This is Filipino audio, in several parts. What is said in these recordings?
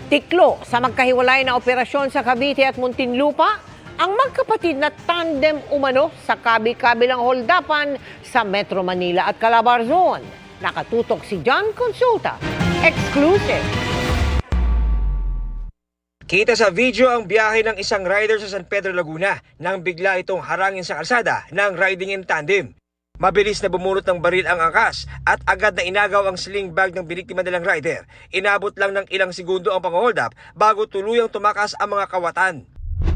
Tiklo sa magkahiwalay na operasyon sa Cavite at Muntinlupa, ang magkapatid na tandem umano sa kabi-kabilang holdapan sa Metro Manila at Calabarzon. Nakatutok si John Consulta. Exclusive. Kita sa video ang biyahe ng isang rider sa San Pedro, Laguna nang bigla itong harangin sa kalsada ng riding in tandem. Mabilis na bumunot ng baril ang angkas at agad na inagaw ang sling bag ng biniktima nilang rider. Inabot lang ng ilang segundo ang pang-hold up bago tuluyang tumakas ang mga kawatan.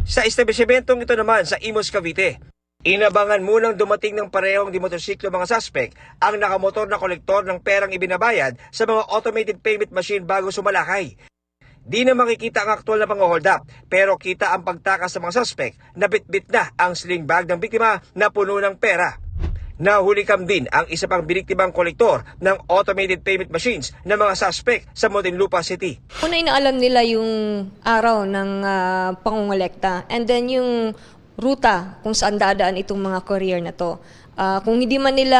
Sa establishmentong ito naman sa Imus, Cavite, inabangan munang dumating ng parehong di motorsiklo mga suspect ang nakamotor na kolektor ng perang ibinabayad sa mga automated payment machine bago sumalakay. Di na makikita ang aktual na pang-hold up pero kita ang pagtakas sa mga suspect na bitbit na ang sling bag ng biktima na puno ng pera. Nahulikam din ang isa pang biniktimang kolektor ng automated payment machines ng mga suspect sa Muntinlupa City. Una inaalam nila yung araw ng pangungolekta and then yung ruta kung saan dadaan itong mga courier na to. Kung hindi man nila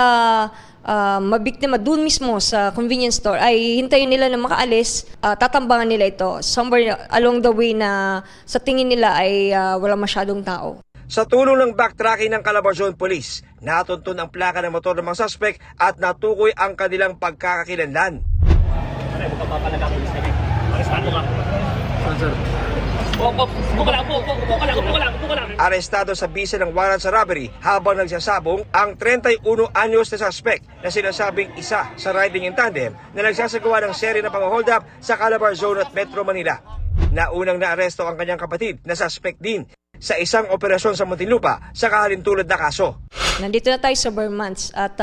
mabiktima doon mismo sa convenience store, ay hintayin nila na makaalis, tatambangan nila ito somewhere along the way na sa tingin nila ay wala masyadong tao. Sa tulong ng backtracking ng Calabarzon Police, natuntun ang plaka ng motor ng mga suspect at natukoy ang kanilang pagkakakilanlan. Arestado sa bisa ng warrant sa robbery habang nagsasabong ang 31 anyos na suspect na sinasabing isa sa riding in tandem na nagsasagawa ng seri ng pang-hold up sa Calabarzon at Metro Manila. Naunang naaresto ang kanyang kapatid na suspect din sa isang operasyon sa Muntinlupa sa kahalintulad na kaso. Nandito na tayo sa Vermonts at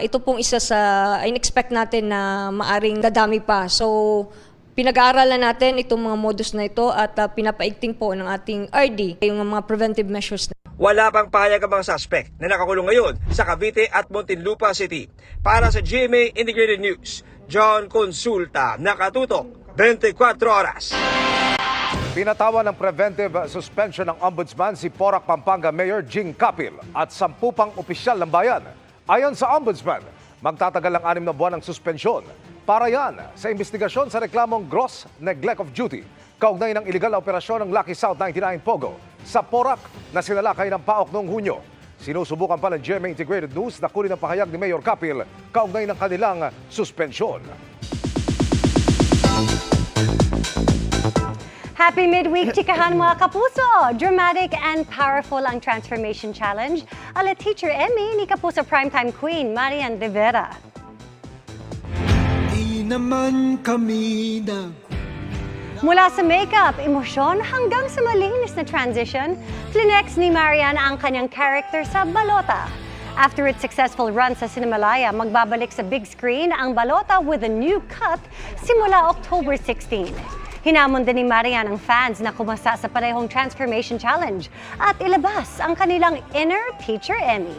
ito pong isa sa in-expect natin na maaring dadami pa. So pinag-aaralan natin itong mga modus na ito at pinapaigting po ng ating RD yung mga preventive measures. Wala pang pahayag ang mga suspect na nakakulong ngayon sa Cavite at Muntinlupa City. Para sa GMA Integrated News, John Consulta, nakatutok 24 oras. Pinatawan ng preventive suspension ng Ombudsman si Porac, Pampanga Mayor Jing Capil at 10 pang opisyal ng bayan. Ayon sa Ombudsman, magtatagal ang 6 na buwan ng suspensyon para yan sa investigasyon sa reklamong gross neglect of duty kaugnay ng iligal na operasyon ng Lucky South 99 Pogo sa Porac na sinalakay ng PAOK noong Hunyo. Sinusubukan pa ng GMA Integrated News na kunin ang pahayag ni Mayor Capil kaugnay ng kanilang suspensyon. Happy midweek, chikahan mga kapuso! Dramatic and powerful ang Transformation Challenge. Ala Teacher Emmy ni Kapuso Primetime Queen, Marian De Vera. Di naman kami Mula sa makeup, emosyon hanggang sa malinis na transition, flinex ni Marian ang kanyang character sa Balota. After its successful run sa Cinemalaya, magbabalik sa big screen ang Balota with a new cut simula October 16. Hinamon din ni Marian ang fans na kumasa sa parehong Transformation Challenge at ilabas ang kanilang inner Teacher Emmy.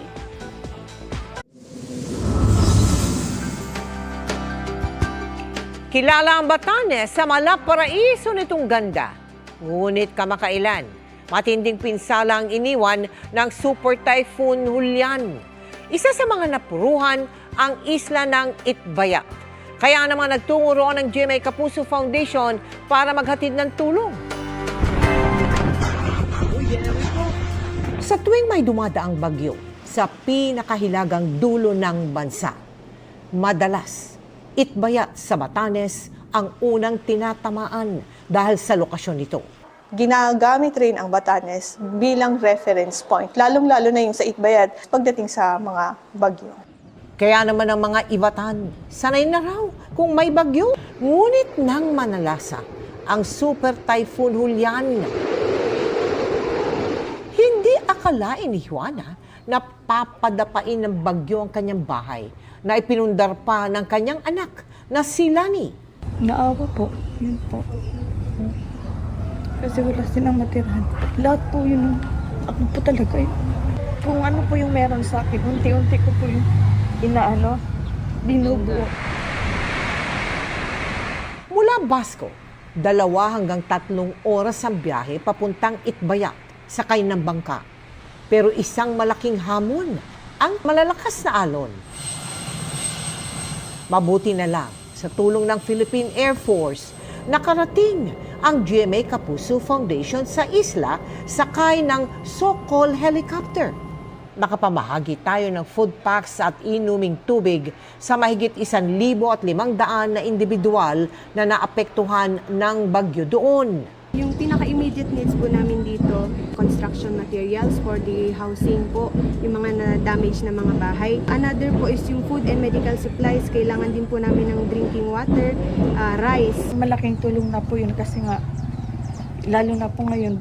Kilala ang Batanes sa malaparaiso nitong ganda. Ngunit kamakailan, matinding pinsala ang iniwan ng Super Typhoon Julian. Isa sa mga napuruhan ang isla ng Itbayat. Kaya naman nagtungo roon ng GMA Kapuso Foundation para maghatid ng tulong. Sa tuwing may dumadaang bagyo sa pinakahilagang dulo ng bansa, madalas Itbayat sa Batanes ang unang tinatamaan dahil sa lokasyon nito. Ginagamit rin ang Batanes bilang reference point, lalong-lalo na yung sa Itbayat pagdating sa mga bagyo. Kaya naman ang mga Ivatan, sanay na raw kung may bagyo. Ngunit nang manalasa ang Super Typhoon Julian. Hindi akalain ni Juana na papadapain ng bagyo ang kanyang bahay na ipinundar pa ng kanyang anak na si Lani. Naawa po, yun po. Kasi wala silang matirahan. Lahat po yun, ako po talaga yun. Kung ano po yung meron sa akin, unti-unti ko po yung binubuo. Mula Basco, 2 hanggang 3 oras ang biyahe papuntang Itbayat, sakay ng bangka. Pero isang malaking hamon ang malalakas na alon. Mabuti na lang, sa tulong ng Philippine Air Force, nakarating ang GMA Kapuso Foundation sa isla sakay ng Sokol helicopter. Nakapamahagi tayo ng food packs at inuming tubig sa mahigit 1,500 na individual na naapektuhan ng bagyo doon. Yung pinaka-immediate needs po namin dito, construction materials for the housing po, yung mga na-damage na mga bahay. Another po is yung food and medical supplies. Kailangan din po namin ng drinking water, rice. Malaking tulong na po yun kasi nga, lalo na po ngayon,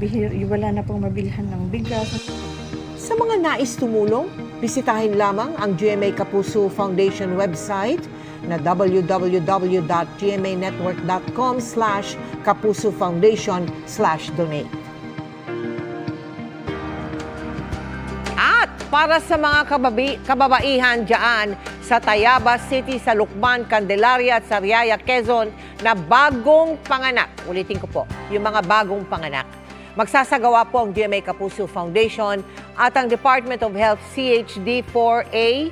wala na pong mabilhan ng bigas. Sa mga nais tumulong, bisitahin lamang ang GMA Kapuso Foundation website na www.gmanetwork.com/kapusofoundation/donate. At para sa mga kababaihan dyan sa Tayabas City, sa Lukban, Candelaria at Sariaya, Quezon na bagong panganak, ulitin ko po, yung mga bagong panganak. Magsasagawa po ang GMA Kapuso Foundation at ang Department of Health CHD 4A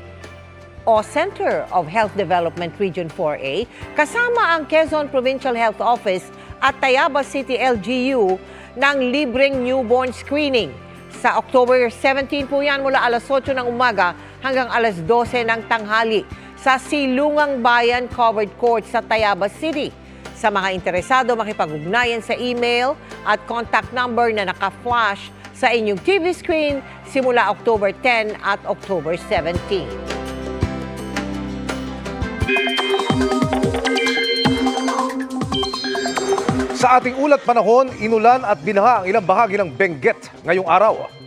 o Center of Health Development Region 4A kasama ang Quezon Provincial Health Office at Tayabas City LGU ng libreng newborn screening. Sa October 17 po yan mula alas 8 ng umaga hanggang alas 12 ng tanghali sa Silungang Bayan Covered Court sa Tayabas City. Sa mga interesado, makipag-ugnayan sa email at contact number na naka-flash sa inyong TV screen simula October 10 at October 17. Sa ating ulat panahon, inulan at binaha ang ilang bahagi ng Benguet ngayong araw.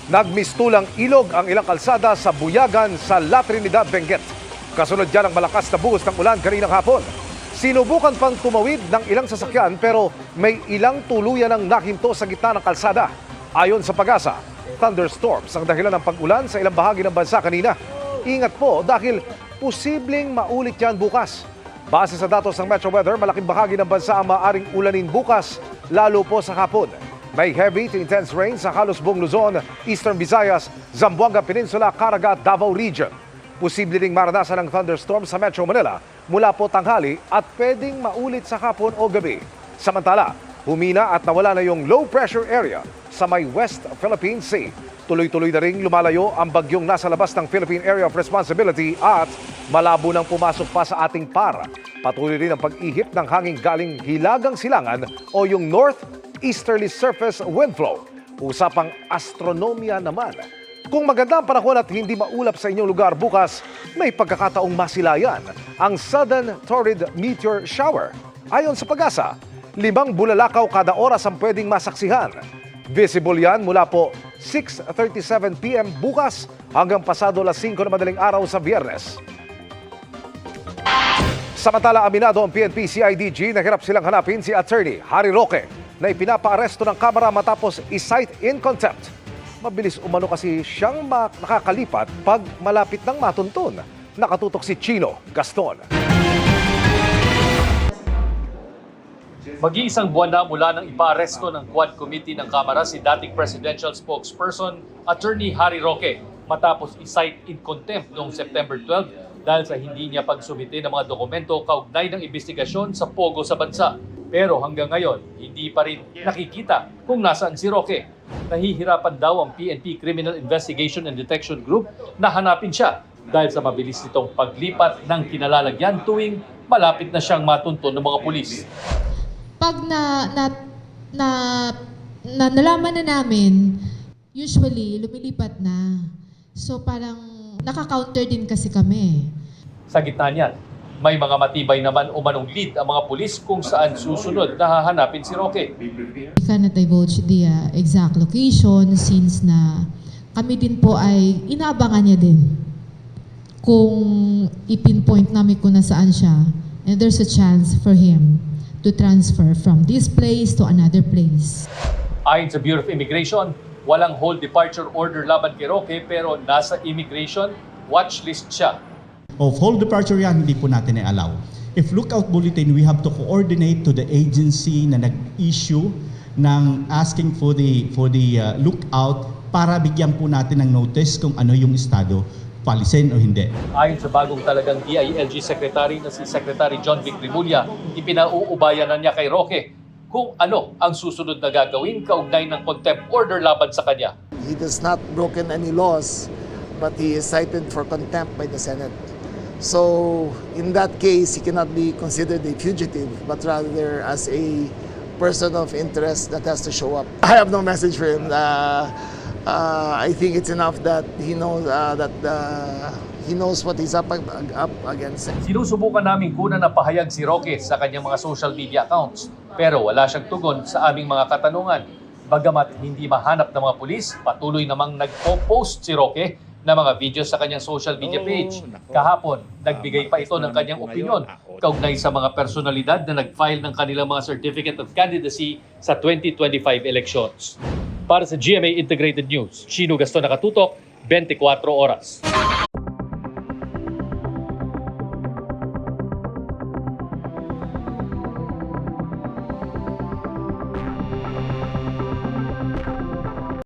Nagmistulang ilog ang ilang kalsada sa Buyagan sa La Trinidad, Benguet. Kasunod dyan ang malakas na buhos ng ulan kaninang hapon. Sinubukan pang tumawid ng ilang sasakyan pero may ilang tuluyan ang nahinto sa gitna ng kalsada. Ayon sa Pag-asa, thunderstorms ang dahilan ng pag-ulan sa ilang bahagi ng bansa kanina. Ingat po dahil posibleng maulit yan bukas. Base sa datos ng Metro Weather, malaking bahagi ng bansa ang maaaring ulanin bukas, lalo po sa hapon. May heavy to intense rain sa halos buong Luzon, Eastern Visayas, Zamboanga Peninsula, Caraga at Davao Region. Posible ring maranasan ng thunderstorm sa Metro Manila mula po tanghali at pwedeng maulit sa hapon o gabi. Samantala, humina at nawala na yung low pressure area sa may West Philippine Sea. Tuloy-tuloy na ring lumalayo ang bagyong nasa labas ng Philippine Area of Responsibility at malabo nang pumasok pa sa ating para. Patuloy rin ang pag-ihip ng hangin galing Hilagang Silangan o yung Northeasterly Surface Wind Flow. Usapang astronomya naman. Kung maganda ang panahon at hindi maulap sa inyong lugar bukas, may pagkakataong masilayan ang sudden torrid meteor shower. Ayon sa Pag-asa, 5 bulalakaw kada oras ang pwedeng masaksihan. Visible yan mula po 6:37 p.m. bukas hanggang pasado alas 5 na madaling araw sa Biyernes. Samantala, aminado ang PNP-CIDG na hirap silang hanapin si Attorney Harry Roque na ipinapaaresto ng Kamara matapos i-cite in contempt. Mabilis umano kasi siyang nakakalipat pag malapit ng matuntun. Nakatutok si Chino Gaston. Mag-iisang buwan na mula nang ipaaresto ng Quad Committee ng Kamara si dating presidential spokesperson Attorney Harry Roque matapos i-cite in contempt noong September 12 dahil sa hindi niya pagsumite ng mga dokumento kaugnay ng investigasyon sa pogo sa bansa. Pero hanggang ngayon, hindi pa rin nakikita kung nasaan si Roque. Nahihirapan daw ang PNP Criminal Investigation and Detection Group na hanapin siya dahil sa mabilis nitong paglipat ng kinalalagyan tuwing malapit na siyang matunton ng mga pulis. Pag nalaman na namin, usually lumilipat na. So parang nakaka-counter din kasi kami. Sa gitna niyan, may mga matibay naman umanong lead ang mga pulis kung saan susunod na hahanapin si Roque. We cannot divulge the exact location since na kami din po ay inaabangan niya din kung ipinpoint namin kung nasaan siya and there's a chance for him to transfer from this place to another place. Ayon sa Bureau of Immigration, walang hold departure order laban kay Roque pero nasa immigration watch list siya. Of hold departure yan, hindi po natin i-allow. If lookout bulletin, we have to coordinate to the agency na nag-issue ng asking for the lookout para bigyan po natin ng notice kung ano yung estado, palisin o hindi. Ayon sa bagong talagang DILG Secretary na si Secretary John Vic Rimulya, ipinauubayan na niya kay Roque kung ano ang susunod na gagawin kaugnay ng contempt order laban sa kanya. He does not broken any laws, but he is cited for contempt by the Senate. So, in that case, he cannot be considered a fugitive, but rather as a person of interest that has to show up. I have no message for him. I think it's enough that he knows he knows what he's up against. Sinusubukan namin kunan ng pahayag si Roque sa kanyang mga social media accounts, pero wala siyang tugon sa aming mga katanungan. Bagamat hindi mahanap ng mga pulis, patuloy namang nagpo-post si Roque ng mga video sa kanyang social media page. Kahapon, nagbigay pa ito ng kanyang opinyon kaugnay sa mga personalidad na nag-file ng kanilang mga Certificate of Candidacy sa 2025 elections. Para sa GMA Integrated News, Chino Gaston Nakatutok, 24 Oras.